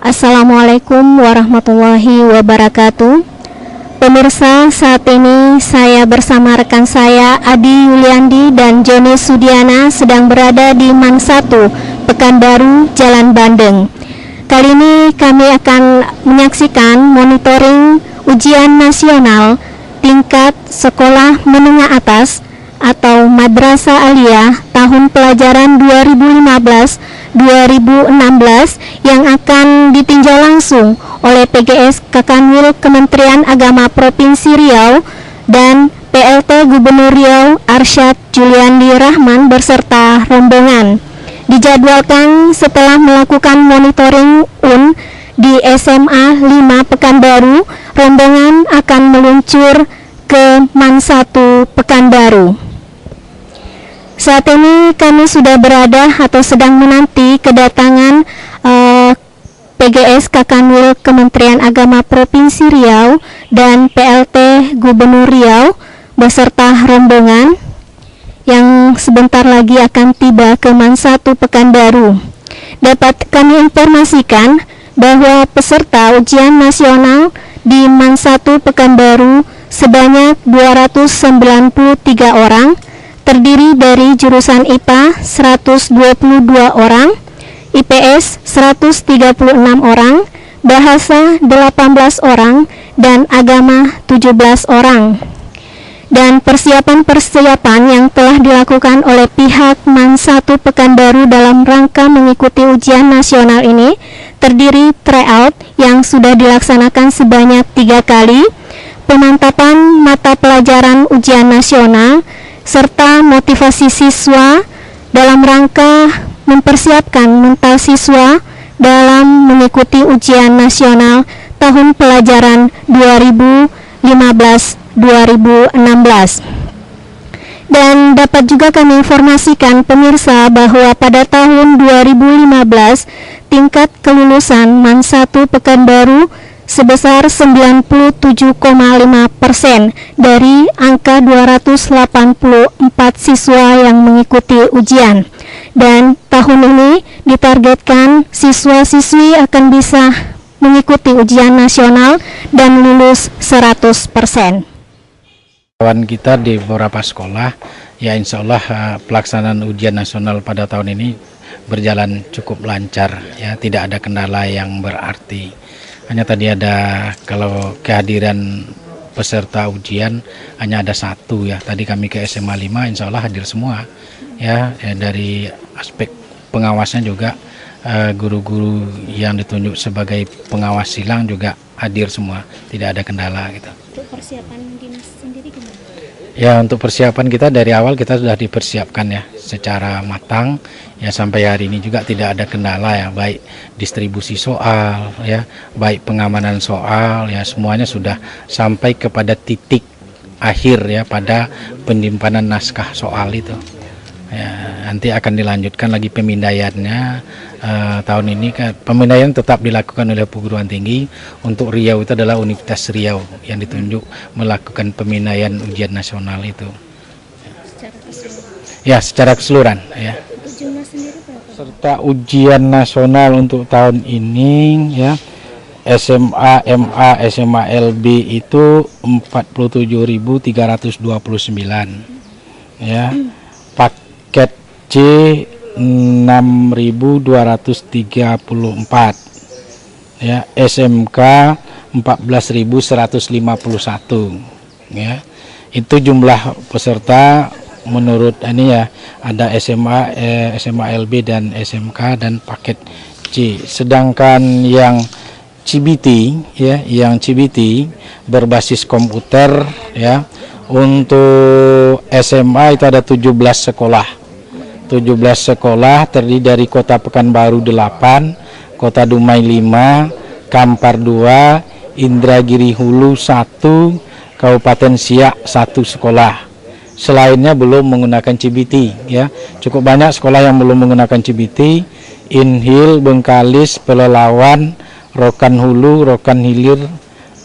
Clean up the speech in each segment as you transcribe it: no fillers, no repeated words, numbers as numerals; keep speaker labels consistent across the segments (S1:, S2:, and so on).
S1: Assalamualaikum warahmatullahi wabarakatuh. Pemirsa, saat ini saya bersama rekan saya Adi Yuliandi dan Joni Sudiana sedang berada di MAN 1, Pekanbaru, Jalan Bandeng. Kali ini kami akan menyaksikan monitoring ujian nasional tingkat sekolah menengah atas atau Madrasah Aliyah tahun pelajaran 2015-2016 yang akan ditinjau langsung oleh PGS Kakanwil Kementerian Agama Provinsi Riau dan PLT Gubernur Riau Arsyad Juliandi Rahman beserta rombongan. Dijadwalkan setelah melakukan monitoring UN di SMA 5 Pekanbaru, rombongan akan meluncur ke MAN 1 Pekanbaru. Saat ini kami sudah berada atau sedang menanti kedatangan PGS Kakanwil Kementerian Agama Provinsi Riau dan PLT Gubernur Riau beserta rombongan yang sebentar lagi akan tiba ke MAN 1 Pekanbaru. Dapat kami informasikan bahwa peserta ujian nasional di MAN 1 Pekanbaru sebanyak 293 orang, terdiri dari jurusan IPA 122 orang, IPS 136 orang, bahasa 18 orang, dan agama 17 orang. Dan persiapan-persiapan yang telah dilakukan oleh pihak MAN 1 Pekanbaru dalam rangka mengikuti ujian nasional ini terdiri tryout yang sudah dilaksanakan sebanyak 3 kali, pemantapan mata pelajaran ujian nasional, serta motivasi siswa dalam rangka mempersiapkan mental siswa dalam mengikuti ujian nasional tahun pelajaran 2015-2016. Dan dapat juga kami informasikan pemirsa bahwa pada tahun 2015 tingkat kelulusan MAN 1 Pekanbaru sebesar 97,5% dari angka 284 siswa yang mengikuti ujian. Dan tahun ini ditargetkan siswa-siswi akan bisa mengikuti ujian nasional dan lulus 100%.
S2: Kawan kita di beberapa sekolah, ya insya Allah pelaksanaan ujian nasional pada tahun ini berjalan cukup lancar, ya tidak ada kendala yang berarti. Hanya tadi ada kalau kehadiran peserta ujian hanya ada 1 ya. Tadi kami ke SMA 5 insya Allah hadir semua ya, dari aspek pengawasnya juga guru-guru yang ditunjuk sebagai pengawas silang juga hadir semua, tidak ada kendala gitu.
S1: Untuk persiapan dinas sendiri gimana?
S2: Ya untuk persiapan kita dari awal kita sudah dipersiapkan ya secara matang ya, sampai hari ini juga tidak ada kendala ya, baik distribusi soal ya, baik pengamanan soal ya, semuanya sudah sampai kepada titik akhir ya pada penyimpanan naskah soal itu ya. Nanti akan dilanjutkan lagi pemindaiannya. Tahun ini kan pemindaian tetap dilakukan oleh perguruan tinggi. Untuk Riau itu adalah Universitas Riau yang ditunjuk melakukan pemindaian ujian nasional itu.
S1: Secara keseluruhan.
S2: Ya, secara keseluruhan ya.
S1: Untuk jumlah sendiri berapa?
S2: Serta ujian nasional untuk tahun ini ya, SMA, MA, SMA LB itu 47.329 ya. Paket C 6.234 ya, SMK 14.151 ya. Itu jumlah peserta menurut ini ya, ada SMA, SMA LB dan SMK dan paket C. Sedangkan yang CBT ya, yang CBT berbasis komputer ya, untuk SMA itu ada 17 sekolah. 17 sekolah terdiri dari Kota Pekanbaru 8, Kota Dumai 5, Kampar 2, Indragiri Hulu 1, Kabupaten Siak 1 sekolah. Selainnya belum menggunakan CBT ya. Cukup banyak sekolah yang belum menggunakan CBT, Inhil, Bengkalis, Pelalawan, Rokan Hulu, Rokan Hilir,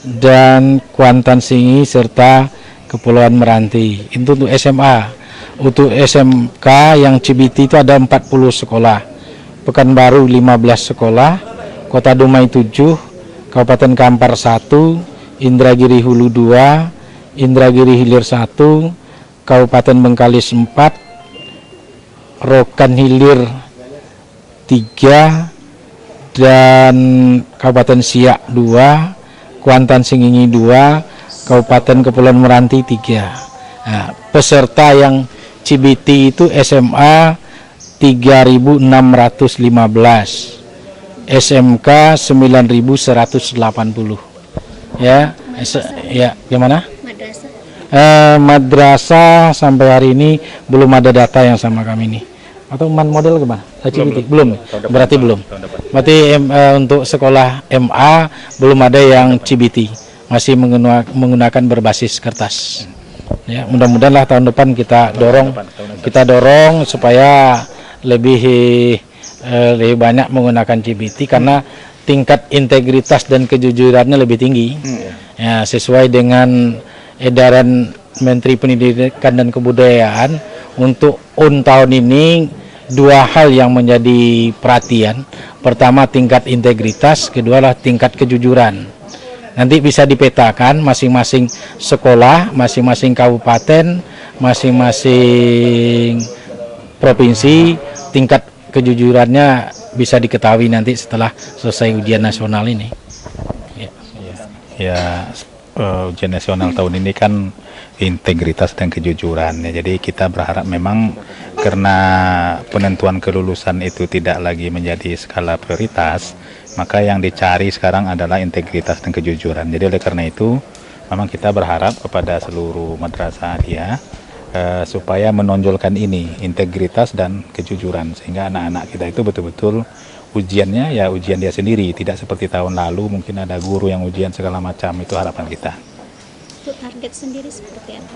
S2: dan Kuantan Singi serta Kepulauan Meranti. Itu untuk SMA. Untuk SMK yang CBT itu ada 40 sekolah, Pekanbaru 15 sekolah, Kota Dumai 7, Kabupaten Kampar 1, Indragiri Hulu 2, Indragiri Hilir 1, Kabupaten Bengkalis 4, Rokan Hilir 3, dan Kabupaten Siak 2, Kuantan Singingi 2, Kabupaten Kepulauan Meranti 3. Nah, peserta yang CBT itu SMA 3.615, SMK 9.180. Ya, ya gimana? Madrasah sampai hari ini belum ada data yang sama kami ini. Atau model gimana? CBT belum. Berarti belum. Berarti untuk sekolah MA belum ada yang CBT, masih menggunakan berbasis kertas. Ya, mudah-mudahan lah tahun depan kita dorong supaya lebih banyak menggunakan CBT karena tingkat integritas dan kejujurannya lebih tinggi. Ya, sesuai dengan edaran Menteri Pendidikan dan Kebudayaan, untuk tahun ini 2 hal yang menjadi perhatian. Pertama tingkat integritas, kedua lah tingkat kejujuran. Nanti bisa dipetakan masing-masing sekolah, masing-masing kabupaten, masing-masing provinsi, tingkat kejujurannya bisa diketahui nanti setelah selesai ujian nasional ini.
S3: Ujian nasional tahun ini kan integritas dan kejujuran. Ya, jadi kita berharap memang karena penentuan kelulusan itu tidak lagi menjadi skala prioritas, maka yang dicari sekarang adalah integritas dan kejujuran. Jadi oleh karena itu memang kita berharap kepada seluruh madrasah dia supaya menonjolkan ini, integritas dan kejujuran, sehingga anak-anak kita itu betul-betul ujiannya ya ujian dia sendiri, tidak seperti tahun lalu mungkin ada guru yang ujian segala macam. Itu harapan kita.
S1: Untuk target sendiri seperti apa?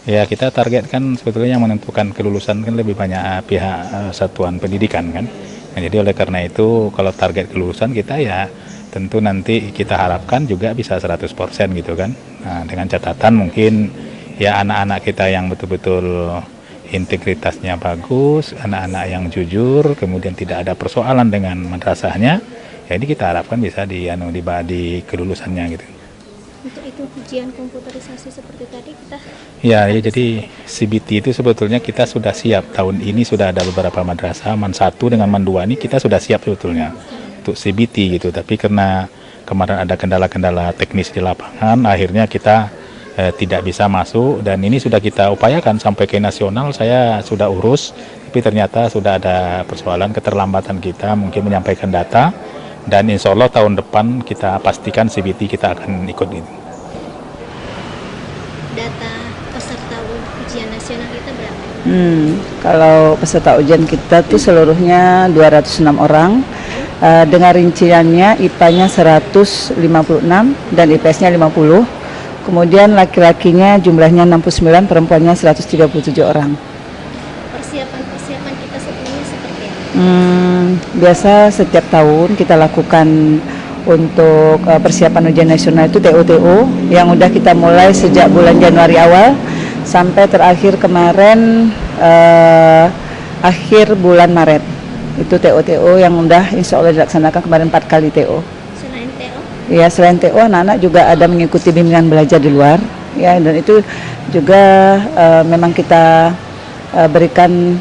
S3: Ya, kita targetkan sebetulnya yang menentukan kelulusan kan lebih banyak pihak satuan pendidikan kan. Nah, jadi oleh karena itu kalau target kelulusan kita ya tentu nanti kita harapkan juga bisa 100% gitu kan. Nah, dengan catatan mungkin ya anak-anak kita yang betul-betul integritasnya bagus, anak-anak yang jujur, kemudian tidak ada persoalan dengan madrasahnya, ya ini kita harapkan bisa di kelulusannya gitu.
S1: Untuk itu ujian komputerisasi seperti tadi kita
S3: jadi CBT itu sebetulnya kita sudah siap. Tahun ini sudah ada beberapa madrasah, MAN 1 dengan MAN 2 ini kita sudah siap sebetulnya untuk CBT gitu. Tapi karena kemarin ada kendala-kendala teknis di lapangan, akhirnya kita tidak bisa masuk, dan ini sudah kita upayakan sampai ke nasional. Saya sudah urus, tapi ternyata sudah ada persoalan keterlambatan kita mungkin menyampaikan data. Dan insya Allah tahun depan kita pastikan CBT kita akan ikut gitu.
S1: Data peserta ujian nasional kita berapa?
S4: Kalau peserta ujian kita tuh seluruhnya 206 orang. Dengan rinciannya IPA-nya 156 dan IPS-nya 50. Kemudian laki-lakinya jumlahnya 69, perempuannya 137 orang.
S1: Persiapan kita sebelumnya seperti apa?
S4: Biasa setiap tahun kita lakukan untuk persiapan ujian nasional itu TO yang udah kita mulai sejak bulan Januari awal sampai terakhir kemarin akhir bulan Maret. Itu TO yang udah insya Allah dilaksanakan kemarin 4 kali TO.
S1: Selain TO?
S4: Ya, selain TO anak-anak juga ada mengikuti bimbingan belajar di luar ya, dan itu juga memang kita berikan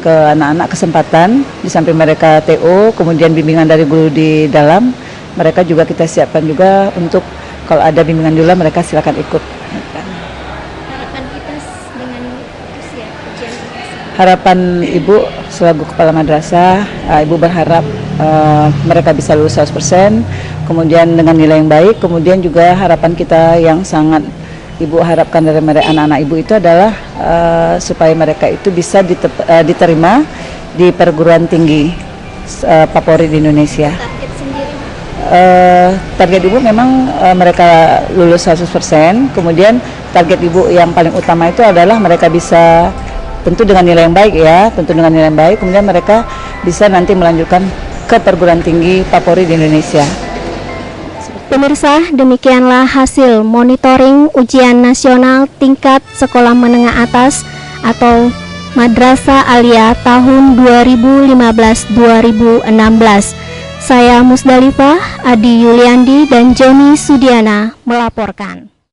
S4: ke anak-anak kesempatan di samping mereka TO, kemudian bimbingan dari guru di dalam, mereka juga kita siapkan juga untuk kalau ada bimbingan di luar mereka silakan ikut.
S1: Harapan kita dengan usia ujian nasional.
S4: Harapan Ibu selaku kepala madrasah, Ibu berharap mereka bisa lulus 100%, kemudian dengan nilai yang baik. Kemudian juga harapan kita yang sangat Ibu harapkan dari anak-anak Ibu itu adalah supaya mereka itu bisa diterima di perguruan tinggi favorit di Indonesia.
S1: Target sendiri?
S4: Target Ibu memang mereka lulus 100%, kemudian target Ibu yang paling utama itu adalah mereka bisa tentu dengan nilai yang baik ya, kemudian mereka bisa nanti melanjutkan ke perguruan tinggi favorit di Indonesia.
S1: Pemirsa, demikianlah hasil monitoring ujian nasional tingkat sekolah menengah atas atau Madrasah Aliyah tahun 2015-2016. Saya Musdalifah, Adi Yuliandi, dan Joni Sudiana melaporkan.